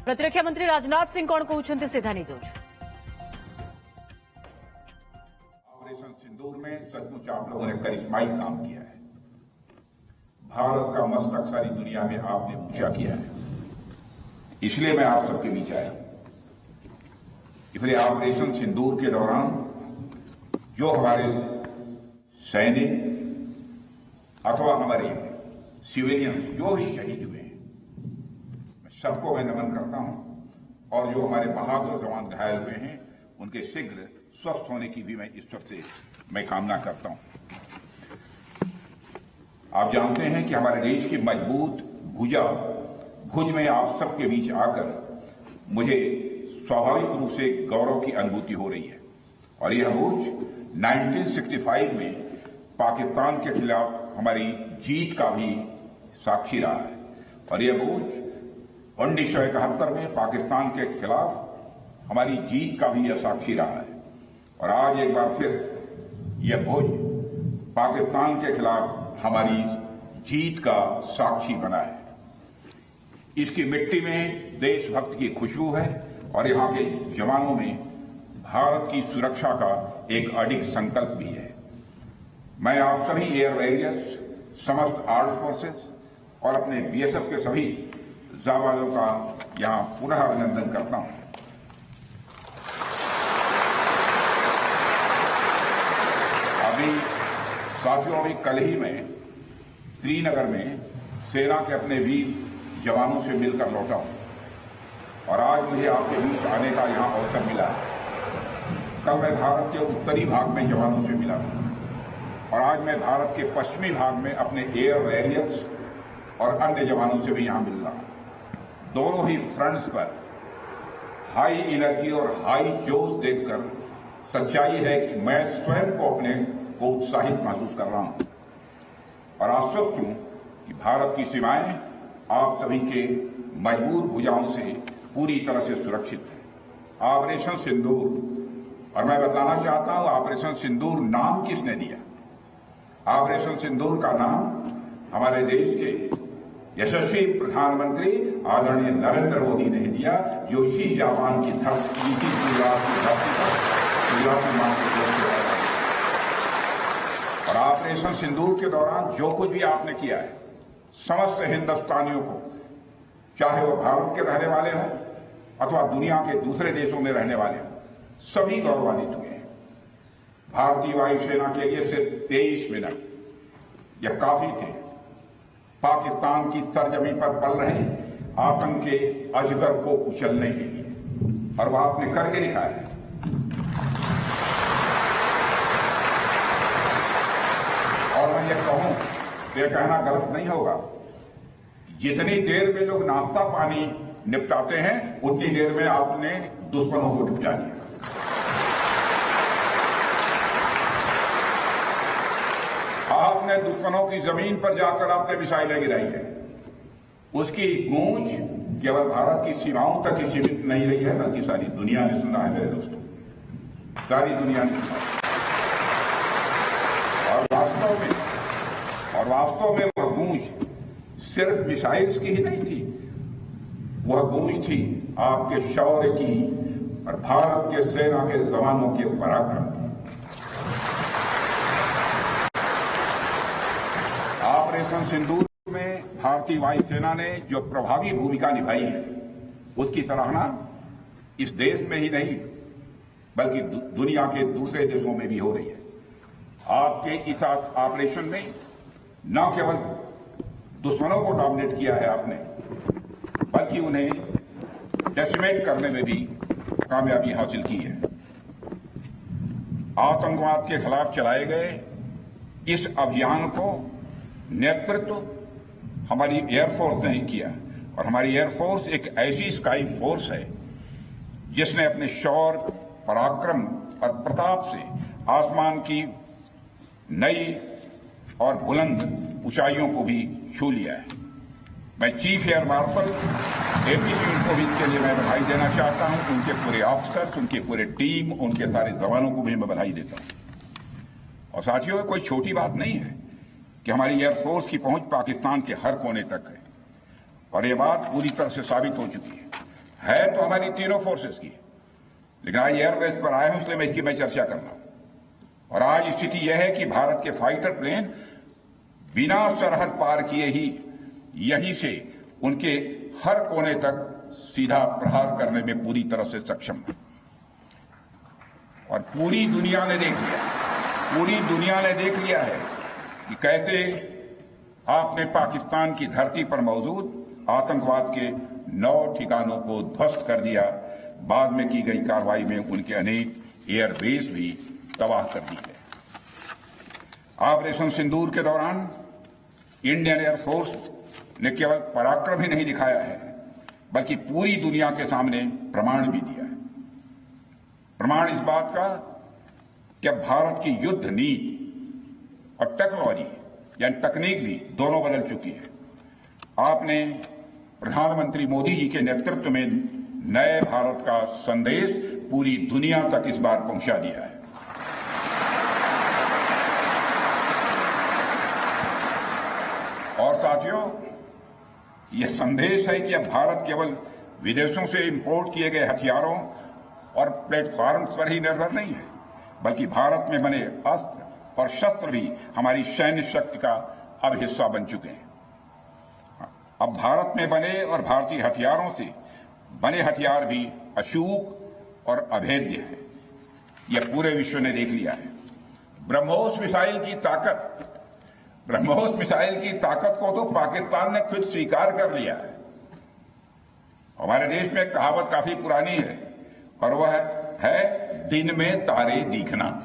प्रतिरक्षा मंत्री राजनाथ सिंह कौन कहते सीधा निजोज। ऑपरेशन सिंदूर में सचमुच आप लोगों ने करिश्माई काम किया है। भारत का मस्तक सारी दुनिया में आपने ऊंचा किया है, इसलिए मैं आप सबके बीच आया। इसलिए ऑपरेशन सिंदूर के दौरान जो हमारे सैनिक अथवा हमारे सिविलियन जो ही शहीद हुए हैं, सबको मैं नमन करता हूं, और जो हमारे बहादुर जवान घायल हुए हैं उनके शीघ्र स्वस्थ होने की भी मैं ईश्वर से मैं कामना करता हूं। आप जानते हैं कि हमारे देश की मजबूत भुज में आप सबके बीच आकर मुझे स्वाभाविक रूप से गौरव की अनुभूति हो रही है। और यह भुज 1965 में पाकिस्तान के खिलाफ हमारी जीत का भी साक्षी रहा है, और यह भुज 1971 में पाकिस्तान के खिलाफ हमारी जीत का भी यह साक्षी रहा है। और आज एक बार फिर यह भुज पाकिस्तान के खिलाफ हमारी जीत का साक्षी बना है। इसकी मिट्टी में देशभक्त की खुशबू है, और यहां के जवानों में भारत की सुरक्षा का एक अडिग संकल्प भी है। मैं आप सभी एयर वॉरियर्स, समस्त आर्म्ड फोर्सेस और अपने बीएसएफ के सभी जाबाजों का यहां पुनः अभिनंदन करता हूं। साथियों, अभी कल ही मैं श्रीनगर में सेना के अपने वीर जवानों से मिलकर लौटा हूं, और आज मुझे आपके बीच आने का यहां अवसर मिला है। कल मैं भारत के उत्तरी भाग में जवानों से मिला हूं, और आज मैं भारत के पश्चिमी भाग में अपने एयर वॉरियर्स और अन्य जवानों से भी यहां मिल रहा हूं। दोनों ही फ्रंट्स पर हाई एनर्जी और हाई जोश देखकर सच्चाई है कि मैं स्वयं को अपने को उत्साहित महसूस कर रहा हूं, और आश्वस्त हूं कि भारत की सीमाएं आप सभी के मजबूत भुजाओं से पूरी तरह से सुरक्षित है। ऑपरेशन सिंदूर, और मैं बताना चाहता हूं ऑपरेशन सिंदूर नाम किसने दिया? ऑपरेशन सिंदूर का नाम हमारे देश के यशस्वी प्रधानमंत्री आदरणीय नरेंद्र मोदी ने दिया, जो इसी जापान की धरती, इसी गुजरात की धरती पर और ऑपरेशन सिंदूर के दौरान जो कुछ भी आपने किया है, समस्त हिंदुस्तानियों को, चाहे वो भारत के रहने वाले हों अथवा दुनिया के दूसरे देशों में रहने वाले हों, सभी गौरवान्वित हुए हैं। भारतीय वायुसेना के लिए सिर्फ 23 मिनट यह काफी थे पाकिस्तान की सरजमी पर पल रहे आतंक के अजगर को कुचलने के लिए, और वह आपने करके दिखाया है। और मैं ये कहूं, यह कहना गलत नहीं होगा, जितनी देर में लोग नाश्ता पानी निपटाते हैं उतनी देर में आपने दुश्मनों को निपटा दिया। आपने दुश्मनों की जमीन पर जाकर आपने मिसाइलें गिराई है। उसकी गूंज केवल भारत की सीमाओं तक ही सीमित नहीं रही है, बल्कि सारी दुनिया ने सुना है मेरे दोस्तों, सारी दुनिया ने सुना। और वास्तव में वह गूंज सिर्फ मिसाइल्स की ही नहीं थी, वह गूंज थी आपके शौर्य की और भारत के सेना के जवानों के पराक्रम की। ऑपरेशन सिंदूर में भारतीय वायुसेना ने जो प्रभावी भूमिका निभाई है, उसकी सराहना इस देश में ही नहीं बल्कि दुनिया के दूसरे देशों में भी हो रही है। आपके इस ऑपरेशन में न केवल दुश्मनों को डोमिनेट किया है आपने, बल्कि उन्हें डेसिमेट करने में भी कामयाबी हासिल की है। आतंकवाद के खिलाफ चलाए गए इस अभियान को नेतृत्व हमारी एयरफोर्स ने किया, और हमारी एयरफोर्स एक ऐसी स्काई फोर्स है जिसने अपने शौर्य, पराक्रम और प्रताप से आसमान की नई और बुलंद ऊंचाइयों को भी छू लिया है। मैं chief air marshal AP Singh को भी इसके लिए मैं बधाई देना चाहता हूं, उनके पूरे ऑफिसर्स, उनके पूरे टीम, उनके सारे जवानों को भी मैं बधाई देता हूं। और साथियों, कोई छोटी बात नहीं है कि हमारी एयरफोर्स की पहुंच पाकिस्तान के हर कोने तक है, और ये बात पूरी तरह से साबित हो चुकी है। है तो हमारी तीनों फोर्सेस की, लेकिन आज एयरबेस पर आए हूं इसलिए मैं इसकी चर्चा कर रहा हूं। और आज स्थिति यह है कि भारत के फाइटर प्लेन बिना सरहद पार किए ही यहीं से उनके हर कोने तक सीधा प्रहार करने में पूरी तरह से सक्षम है। और पूरी दुनिया ने देख लिया है कि कैसे आपने पाकिस्तान की धरती पर मौजूद आतंकवाद के 9 ठिकानों को ध्वस्त कर दिया। बाद में की गई कार्रवाई में उनके अनेक एयरबेस भी तबाह कर दी है। ऑपरेशन सिंदूर के दौरान इंडियन एयरफोर्स ने केवल पराक्रम ही नहीं दिखाया है, बल्कि पूरी दुनिया के सामने प्रमाण भी दिया है। प्रमाण इस बात का कि अब भारत की युद्ध नीति और टेक्नोलॉजी यानी तकनीक भी दोनों बदल चुकी है। आपने प्रधानमंत्री मोदी जी के नेतृत्व में नए भारत का संदेश पूरी दुनिया तक इस बार पहुंचा दिया है। और साथियों, यह संदेश है कि अब भारत केवल विदेशों से इंपोर्ट किए गए हथियारों और प्लेटफॉर्म्स पर ही निर्भर नहीं है, बल्कि भारत में बने अस्त्र और शस्त्र भी हमारी सैन्य शक्ति का अब हिस्सा बन चुके हैं। अब भारत में बने और भारतीय हथियारों से बने हथियार भी अचूक और अभेद्य है। यह पूरे विश्व ने देख लिया है। ब्रह्मोस मिसाइल की ताकत को तो पाकिस्तान ने खुद स्वीकार कर लिया है। हमारे देश में कहावत काफी पुरानी है और वह है दिन में तारे दिखना।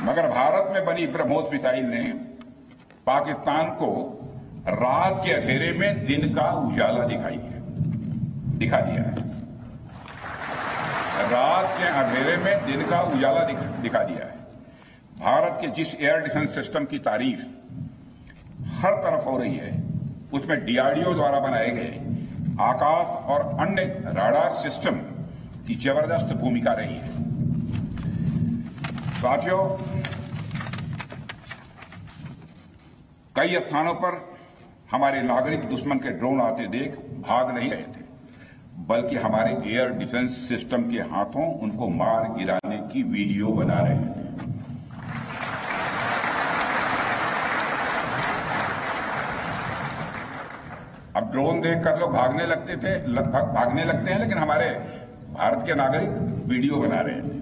मगर भारत में बनी ब्रह्मोस मिसाइल ने पाकिस्तान को रात के अंधेरे में दिन का उजाला दिखा दिया है। रात के अंधेरे में दिन का उजाला दिखा दिया है। भारत के जिस एयर डिफेंस सिस्टम की तारीफ हर तरफ हो रही है, उसमें डीआरडीओ द्वारा बनाए गए आकाश और अन्य राडार सिस्टम की जबरदस्त भूमिका रही है। साथियों, कई स्थानों पर हमारे नागरिक दुश्मन के ड्रोन आते देख भाग नहीं रहे थे, बल्कि हमारे एयर डिफेंस सिस्टम के हाथों उनको मार गिराने की वीडियो बना रहे थे। अब ड्रोन देखकर लोग भागने लगते हैं, लेकिन हमारे भारत के नागरिक वीडियो बना रहे थे।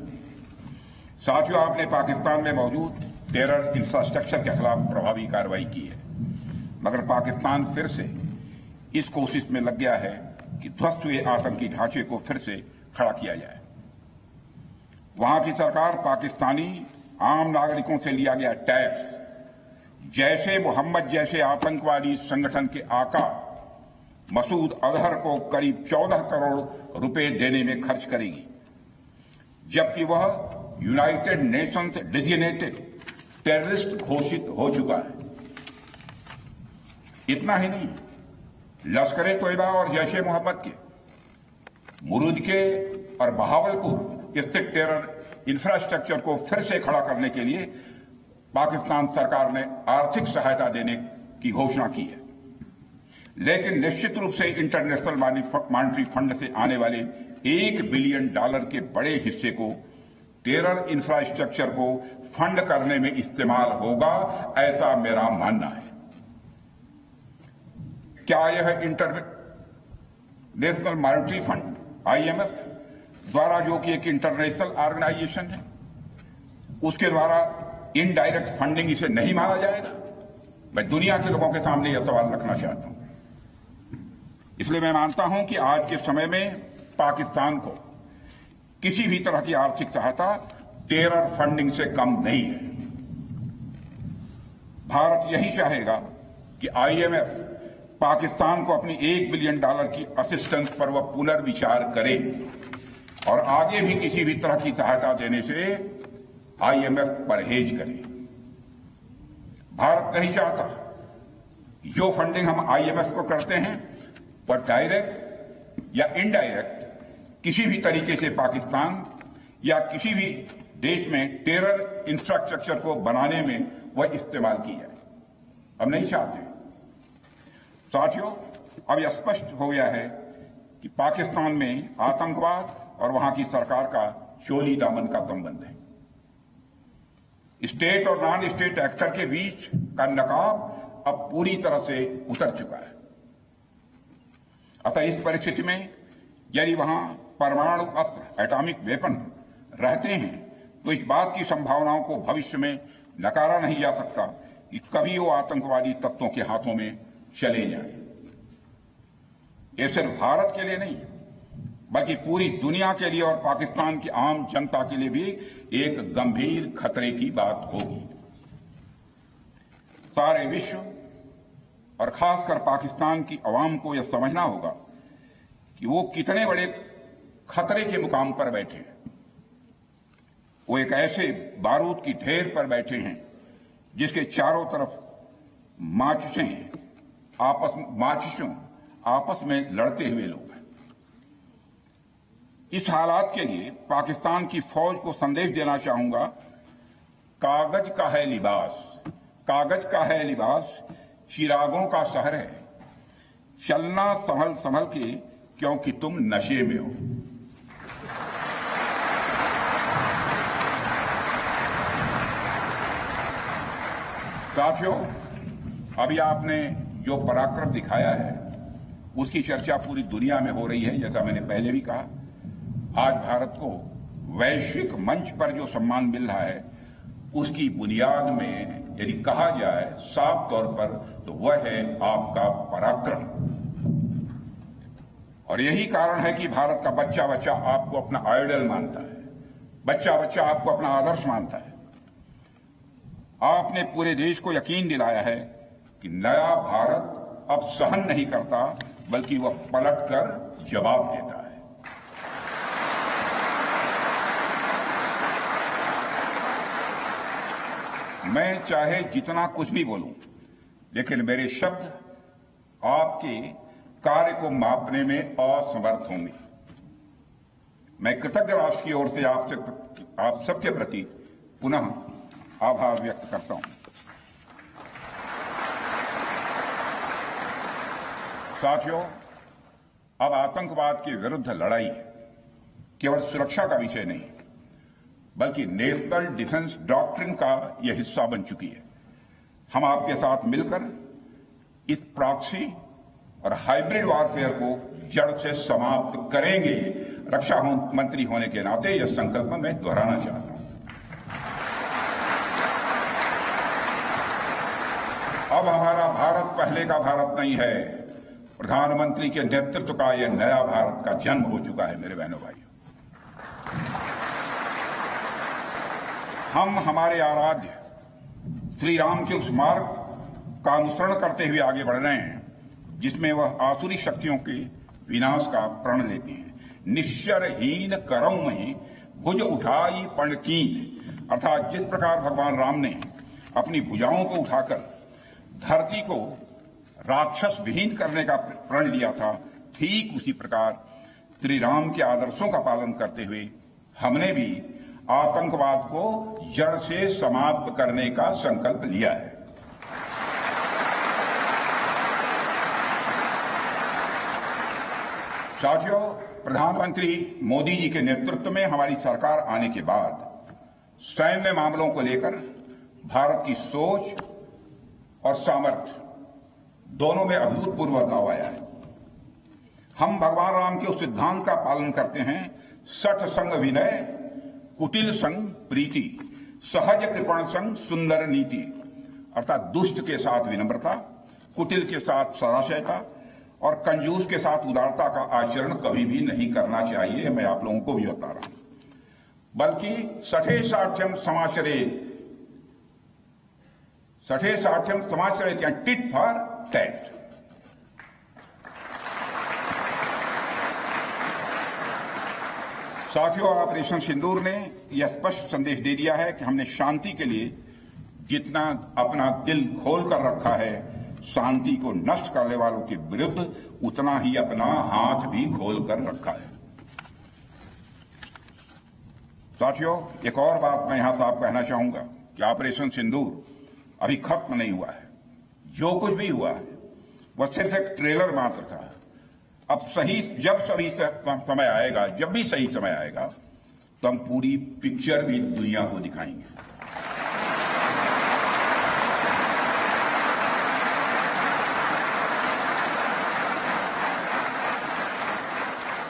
साथियों, आपने पाकिस्तान में मौजूद टेरर इंफ्रास्ट्रक्चर के खिलाफ प्रभावी कार्रवाई की है, मगर पाकिस्तान फिर से इस कोशिश में लग गया है कि ध्वस्त हुए आतंकी ढांचे को फिर से खड़ा किया जाए। वहां की सरकार पाकिस्तानी आम नागरिकों से लिया गया टैक्स जैशे मोहम्मद जैसे आतंकवादी संगठन के आका मसूद अजहर को करीब 14 करोड़ रुपए देने में खर्च करेगी, जबकि वह यूनाइटेड नेशंस डेजिग्नेटेड टेररिस्ट घोषित हो चुका है। इतना ही नहीं, लश्कर-ए-तोयबा और जैश-ए मोहम्मद के मुरूद के और बहावलपुर स्थित टेरर इंफ्रास्ट्रक्चर को फिर से खड़ा करने के लिए पाकिस्तान सरकार ने आर्थिक सहायता देने की घोषणा की है, लेकिन निश्चित रूप से इंटरनेशनल मॉनेटरी फंड से आने वाले $1 बिलियन के बड़े हिस्से को टेरर इंफ्रास्ट्रक्चर को फंड करने में इस्तेमाल होगा, ऐसा मेरा मानना है। क्या यह इंटरनेशनल मॉनेटरी फंड IMF द्वारा, जो कि एक इंटरनेशनल ऑर्गेनाइजेशन है, उसके द्वारा इनडायरेक्ट फंडिंग इसे नहीं माना जाएगा? मैं दुनिया के लोगों के सामने यह सवाल रखना चाहता हूं। इसलिए मैं मानता हूं कि आज के समय में पाकिस्तान को किसी भी तरह की आर्थिक सहायता टेरर फंडिंग से कम नहीं है। भारत यही चाहेगा कि IMF पाकिस्तान को अपनी $1 बिलियन की असिस्टेंस पर वह पुनर्विचार करे और आगे भी किसी भी तरह की सहायता देने से IMF परहेज करे। भारत नहीं चाहता जो फंडिंग हम IMF को करते हैं वह डायरेक्ट या इनडायरेक्ट किसी भी तरीके से पाकिस्तान या किसी भी देश में टेरर इंफ्रास्ट्रक्चर को बनाने में वह इस्तेमाल की जाए। हम नहीं चाहते। साथियों, अब यह स्पष्ट हो गया है कि पाकिस्तान में आतंकवाद और वहां की सरकार का चोली दामन का संबंध है। स्टेट और नॉन स्टेट एक्टर के बीच का नकाब अब पूरी तरह से उतर चुका है। अतः इस परिस्थिति में यदि वहां परमाणु अस्त्र, एटॉमिक वेपन रहते हैं तो इस बात की संभावनाओं को भविष्य में नकारा नहीं जा सकता कि कभी वो आतंकवादी तत्वों के हाथों में चले जाएं। ये सिर्फ भारत के लिए नहीं बल्कि पूरी दुनिया के लिए और पाकिस्तान की आम जनता के लिए भी एक गंभीर खतरे की बात होगी। सारे विश्व और खासकर पाकिस्तान की आवाम को यह समझना होगा कि वो कितने बड़े खतरे के मुकाम पर बैठे हैं। वो एक ऐसे बारूद की ढेर पर बैठे हैं जिसके चारों तरफ माचिसों आपस में लड़ते हुए लोग हैं। इस हालात के लिए पाकिस्तान की फौज को संदेश देना चाहूंगा, कागज का है लिबास, कागज का है लिबास, चिरागों का शहर है, चलना संभल संभल के क्योंकि तुम नशे में हो। साथियों, अभी आपने जो पराक्रम दिखाया है उसकी चर्चा पूरी दुनिया में हो रही है। जैसा मैंने पहले भी कहा, आज भारत को वैश्विक मंच पर जो सम्मान मिल रहा है उसकी बुनियाद में यदि कहा जाए साफ तौर पर तो वह है आपका पराक्रम। और यही कारण है कि भारत का बच्चा बच्चा आपको अपना आइडल मानता है, बच्चा बच्चा आपको अपना आदर्श मानता है। आपने पूरे देश को यकीन दिलाया है कि नया भारत अब सहन नहीं करता बल्कि वह पलटकर जवाब देता है। मैं चाहे जितना कुछ भी बोलूं, लेकिन मेरे शब्द आपके कार्य को मापने में असमर्थ होंगे। मैं कृतज्ञ राष्ट्र की ओर से आप सबके प्रति पुनः आभार व्यक्त करता हूं। साथियों, अब आतंकवाद के विरुद्ध लड़ाई केवल सुरक्षा का विषय नहीं बल्कि नेशनल डिफेंस डॉक्ट्रिन का यह हिस्सा बन चुकी है। हम आपके साथ मिलकर इस प्रॉक्सी और हाइब्रिड वॉरफेयर को जड़ से समाप्त करेंगे। रक्षा मंत्री होने के नाते यह संकल्प मैं दोहराना चाहता हूं। अब हमारा भारत पहले का भारत नहीं है। प्रधानमंत्री के नेतृत्व का यह नया भारत का जन्म हो चुका है। मेरे बहनों भाइयों, हम हमारे आराध्य श्री राम के उस मार्ग का अनुसरण करते हुए आगे बढ़ रहे हैं जिसमें वह आसुरी शक्तियों के विनाश का प्रण लेते हैं। निश्चरहीन करौं मही भुज उठाई पण कीन, अर्थात जिस प्रकार भगवान राम ने अपनी भुजाओं को उठाकर धरती को राक्षस विहीन करने का प्रण लिया था, ठीक उसी प्रकार श्री राम के आदर्शों का पालन करते हुए हमने भी आतंकवाद को जड़ से समाप्त करने का संकल्प लिया है। साथियों, प्रधानमंत्री मोदी जी के नेतृत्व में हमारी सरकार आने के बाद सैन्य मामलों को लेकर भारत की सोच और सामर्थ्य दोनों में अभूतपूर्व बदलाव आया है। हम भगवान राम के उस सिद्धांत का पालन करते हैं, सठ संग विनय कुटिल संग प्रीति, सहज कृपण संग सुंदर नीति, अर्थात दुष्ट के साथ विनम्रता, कुटिल के साथ सदाशयता और कंजूस के साथ उदारता का आचरण कभी भी नहीं करना चाहिए। मैं आप लोगों को भी बता रहा हूं। बल्कि सठे साठ्यम समाचरित या टिट फॉर टैट। साथियों, ऑपरेशन सिंदूर ने यह स्पष्ट संदेश दे दिया है कि हमने शांति के लिए जितना अपना दिल खोल कर रखा है, शांति को नष्ट करने वालों के विरुद्ध उतना ही अपना हाथ भी खोल कर रखा है। साथियों, एक और बात मैं यहां साफ कहना चाहूंगा कि ऑपरेशन सिंदूर अभी खत्म नहीं हुआ है। जो कुछ भी हुआ है वह सिर्फ एक ट्रेलर मात्र था। अब जब समय आएगा, जब भी सही समय आएगा, तो हम पूरी पिक्चर भी दुनिया को दिखाएंगे।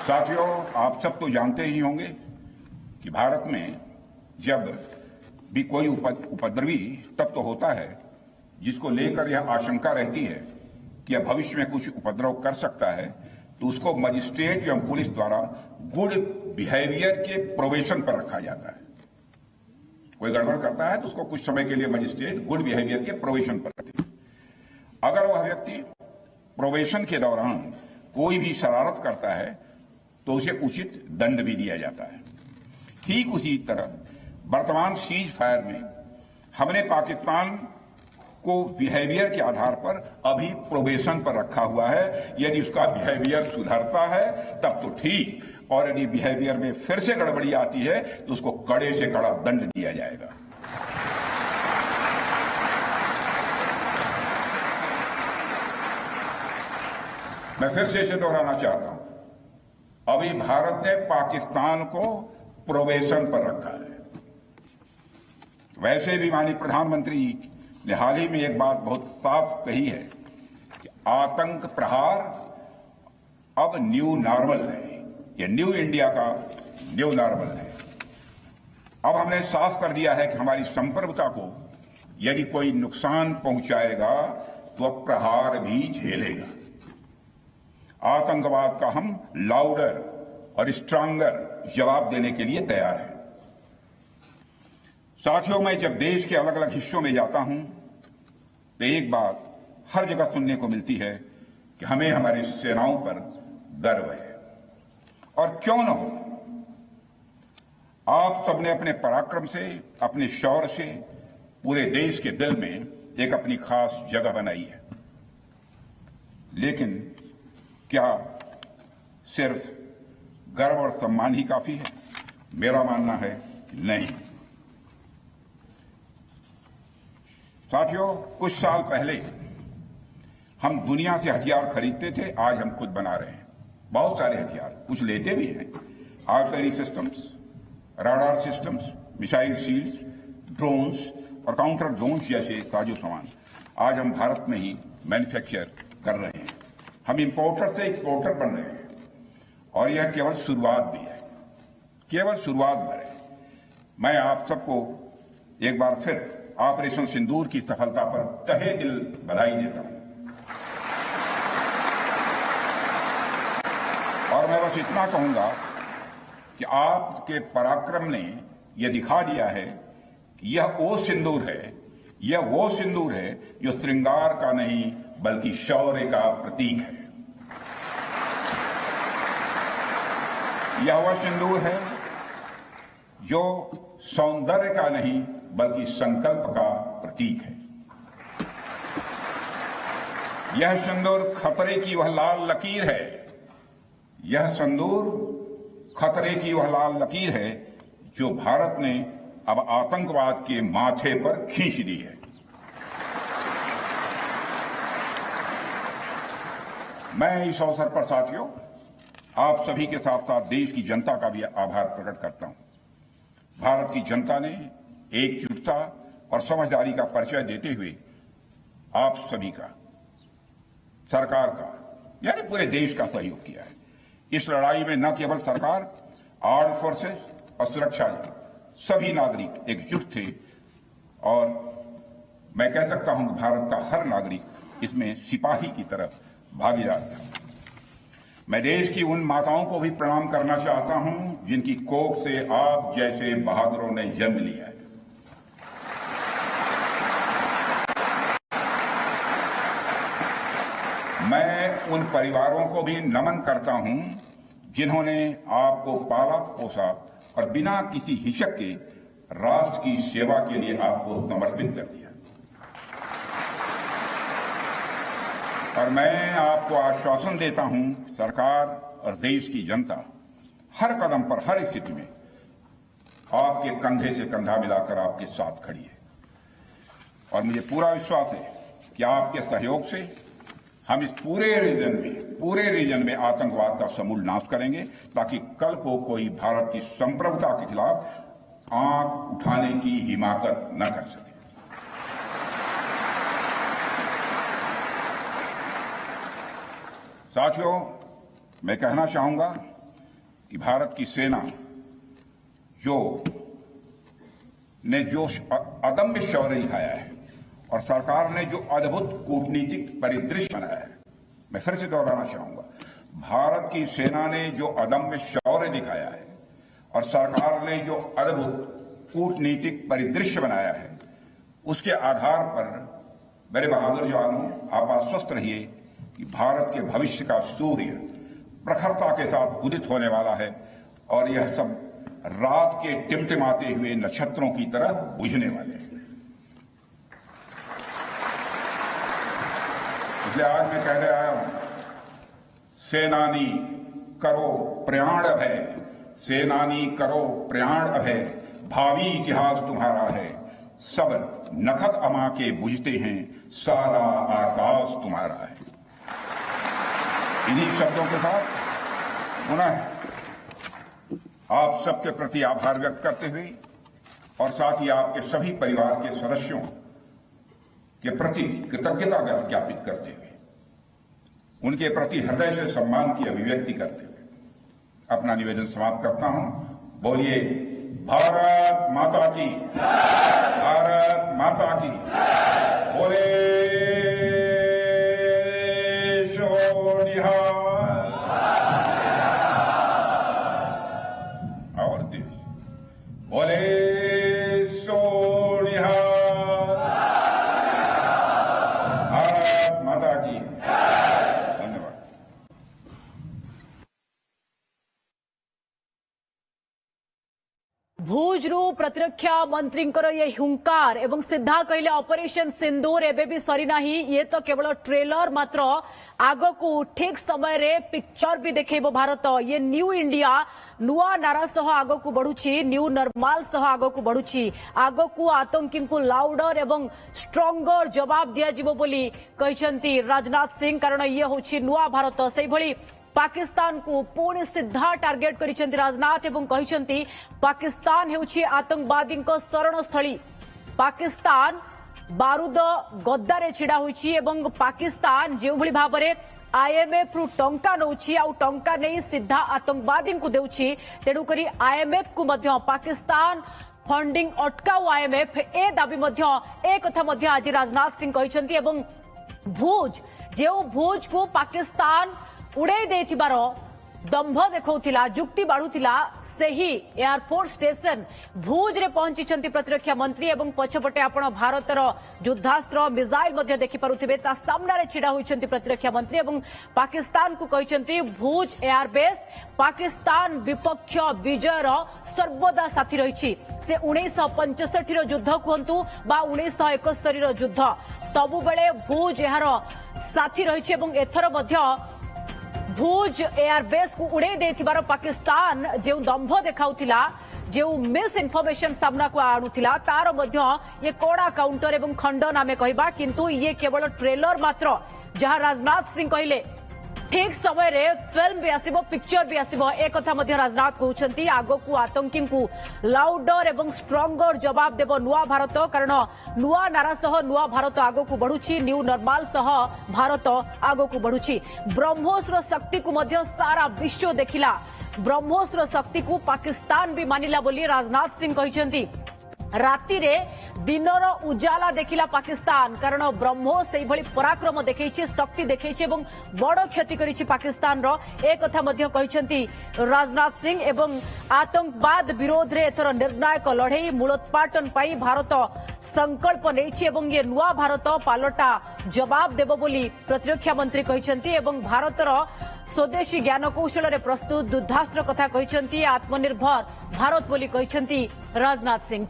साथियों, आप सब तो जानते ही होंगे कि भारत में जब भी कोई उपद्रवी तब तो होता है जिसको लेकर यह आशंका रहती है कि यह भविष्य में कुछ उपद्रव कर सकता है, तो उसको मजिस्ट्रेट एवं पुलिस द्वारा गुड बिहेवियर के प्रोबेशन पर रखा जाता है। कोई गड़बड़ करता है तो उसको कुछ समय के लिए मजिस्ट्रेट गुड बिहेवियर के प्रोबेशन पर रखते हैं। अगर वह व्यक्ति प्रोबेशन के दौरान कोई भी शरारत करता है तो उसे उचित दंड भी दिया जाता है। ठीक उसी तरह वर्तमान सीज फायर में हमने पाकिस्तान को बिहेवियर के आधार पर अभी प्रोबेशन पर रखा हुआ है। यदि उसका बिहेवियर सुधरता है तब तो ठीक, और यदि बिहेवियर में फिर से गड़बड़ी आती है तो उसको कड़े से कड़ा दंड दिया जाएगा। मैं फिर से इसे दोहराना चाहता हूं, अभी भारत ने पाकिस्तान को प्रोबेशन पर रखा है। वैसे भी माननीय प्रधानमंत्री ने हाल ही में एक बात बहुत साफ कही है कि आतंक प्रहार अब न्यू नॉर्मल है, ये न्यू इंडिया का न्यू नॉर्मल है। अब हमने साफ कर दिया है कि हमारी संप्रभुता को यदि कोई नुकसान पहुंचाएगा तो वह प्रहार भी झेलेगा। आतंकवाद का हम लाउडर और स्ट्रांगर जवाब देने के लिए तैयार हैं। साथियों, मैं जब देश के अलग अलग हिस्सों में जाता हूं तो एक बात हर जगह सुनने को मिलती है कि हमें हमारी सेनाओं पर गर्व है। और क्यों न हो, आप सबने अपने पराक्रम से, अपने शौर्य से पूरे देश के दिल में एक अपनी खास जगह बनाई है। लेकिन क्या सिर्फ गर्व और सम्मान ही काफी है? मेरा मानना है नहीं। साथियों, कुछ साल पहले हम दुनिया से हथियार खरीदते थे, आज हम खुद बना रहे हैं। बहुत सारे हथियार, कुछ लेते भी हैं, artillery systems, radar systems, missile shields, drones और काउंटर ड्रोन्स जैसे साजो सामान आज हम भारत में ही मैन्युफैक्चर कर रहे हैं। हम इंपोर्टर से एक्सपोर्टर बन रहे हैं और यह केवल शुरुआत भी है, केवल शुरुआत भर है। मैं आप सबको एक बार फिर ऑपरेशन सिंदूर की सफलता पर तहे दिल बधाई देता हूं। और मैं बस इतना कहूंगा कि आपके पराक्रम ने यह दिखा दिया है कि यह वो सिंदूर है, यह वो सिंदूर है जो श्रृंगार का नहीं बल्कि शौर्य का प्रतीक है। यह वह सिंदूर है जो सौंदर्य का नहीं बल्कि संकल्प का प्रतीक है। यह सिंदूर खतरे की वह लाल लकीर है, यह सिंदूर खतरे की वह लाल लकीर है जो भारत ने अब आतंकवाद के माथे पर खींच दी है। मैं इस अवसर पर साथियों आप सभी के साथ साथ देश की जनता का भी आभार प्रकट करता हूं। भारत की जनता ने एकजुटता और समझदारी का परिचय देते हुए आप सभी का, सरकार का, यानी पूरे देश का सहयोग किया है। इस लड़ाई में न केवल सरकार, आर्म्ड फोर्सेस और सुरक्षा बल, सभी नागरिक एकजुट थे और मैं कह सकता हूं कि भारत का हर नागरिक इसमें सिपाही की तरफ भागीदार था। मैं देश की उन माताओं को भी प्रणाम करना चाहता हूं जिनकी कोख से आप जैसे बहादुरों ने जन्म लिया है। मैं उन परिवारों को भी नमन करता हूं जिन्होंने आपको पाला पोसा और बिना किसी हिचक के राष्ट्र की सेवा के लिए आपको समर्पित कर दिया। और मैं आपको आश्वासन देता हूं, सरकार और देश की जनता हर कदम पर, हर स्थिति में आपके कंधे से कंधा मिलाकर आपके साथ खड़ी है। और मुझे पूरा विश्वास है कि आपके सहयोग से हम इस पूरे रीजन में आतंकवाद का समूल नाश करेंगे, ताकि कल को कोई भारत की संप्रभुता के खिलाफ आंख उठाने की हिमाकत न कर सके। साथियों, मैं कहना चाहूंगा कि भारत की सेना जो अदम्य शौर्य दिखाया है और सरकार ने जो अद्भुत कूटनीतिक परिदृश्य बनाया है, मैं फिर से दोहराना चाहूंगा, भारत की सेना ने जो अदम्य शौर्य दिखाया है और सरकार ने जो अद्भुत कूटनीतिक परिदृश्य बनाया है, उसके आधार पर मेरे बहादुर जवानों, आप आश्वस्त रहिए कि भारत के भविष्य का सूर्य प्रखरता के साथ उदित होने वाला है और यह सब रात के टिमटिमाते हुए नक्षत्रों की तरह बुझने वाले हैं। इसलिए आज मैं कहने आया हूं, सेनानी करो प्रयाण अभय, सेनानी करो प्रयाण अभय, भावी इतिहास तुम्हारा है, सब नखत अमा के बुझते हैं, सारा आकाश तुम्हारा है। इन्हीं शब्दों के साथ पुनः आप सबके प्रति आभार व्यक्त करते हुए और साथ ही आपके सभी परिवार के सदस्यों के प्रति कृतज्ञता ज्ञापित करते हुए, उनके प्रति हृदय से सम्मान की अभिव्यक्ति करते हुए अपना निवेदन समाप्त करता हूं। बोलिए भारत माता की, भारत माता की, बोले शो निहाल। और देश बोले शो निहाल। भारत माता की। धन्यवाद। भुजरू प्रतिरक्षा मंत्री ये हुंकार एवं सीधा कहले ऑपरेशन सिंदूर एवं भी सरी नाही, ये तो केवल ट्रेलर मात्र, आग को ठीक समय रे पिक्चर भी देखेबो भारत। ये न्यू इंडिया नुआ नारा सह आग को बढ़ुची, न्यू नॉर्मल सह आग को बढ़ुची, आग को आतंकी को लाउडर एवं स्ट्रंगर जवाब दिया जिवो बोली कहिसंती राजनाथ सिंह। कारण ये होची नुआ भारत। सेही भली पाकिस्तान को पुणी सीधा टार्गेट करिसेंती राजनाथ एवं कहिसेंती पाकिस्तान हेउची आतंकवादी शरणस्थली। पाकिस्तान बारूद गद्दारे छिड़ा होईची एवं पाकिस्तान जो भली भाबरे आईएमएफ रु टंका नउची आ टंका नहीं सीधा आतंकवादी को देउची, तेणु करी आईएमएफ को मध्य पाकिस्तान फंडिंग अटकाउ आईएमएफ ए दाबी मध्य ए कथा मध्य आज राजनाथ सिंह कहिसेंती। एवं भुज को पाकिस्तान उड़ाई देथिबार दंभ देखौथिला, जुक्ति बाढ़ुथिला, सेही एयरफोर्स स्टेशन भुज रे पहुंची प्रतिरक्षा मंत्री एवं पछपटे आपण भारतर युद्धास्त्र मिसाइल मध्य देखि पारुथिबे, ता सामने छिड़ा होइछंती प्रतिरक्षा मंत्री एवं पाकिस्तान को कहिछंती भुज एयरबेस पाकिस्तान विपक्ष विजयर सर्वदा साथी रहिछि। से 1965 रो युद्ध कहंतु बा 1971 रो युद्ध, सबु बेले भुज एहार साथी रहिछि एवं एथर मध्य भुज एयरबेस को उड़े देथिबार पाकिस्तान जो दंभ देखाउथिला, जो मिस इनफॉरमेशन सामना को आणुथिला, तार मध्य ये कोड़ा काउंटर एवं खंडन आमे कहबा, किंतु ये केवल ट्रेलर मात्र। जहां राजनाथ सिंह कहले ठीक समय रे फिल्म भी आसीबो, पिक्चर भी आसीबो, एक कथा मध्य राजनाथ कहउछंती आगो को आतंकी को लाउडर एवं स्ट्रंगर जवाब देबो नुआ भारत। कारण नुआ नारा सह नुआ भारत आगो को बढ़ुची, न्यू नॉर्मल सह भारत आगो को बढ़ुची। ब्रह्मोस्त्र शक्ति को मध्य सारा विश्व देखिला, ब्रह्मोस्त्र शक्ति को पाकिस्तान भी मानिला बोली राजनाथ सिंह कहिसेंती। राति रे दिनर उजाला देखिला पाकिस्तान, कारण ब्रह्मोस सेही भली पराक्रम देखैछि, शक्ति देखैछि एवं बड़ क्षति करिछि पाकिस्तान रो, एक कथा मध्य कहिसेंती राजनाथ सिंह। एवं आतंकवाद विरोध रे एथर निर्णायक लड़ाई मूलोत्पाटन पाई भारत संकल्प नेछि एवं ये नुआ भारत पालटा जवाब देबो बोली प्रतिरक्षा मंत्री कहिसेंती। एवं भारतर स्वदेशी ज्ञान कौशल रे प्रस्तुत युद्धास्त्र कथा कहिसेंती, आत्मनिर्भर भारत बोली कहिसेंती राजनाथ सिंह।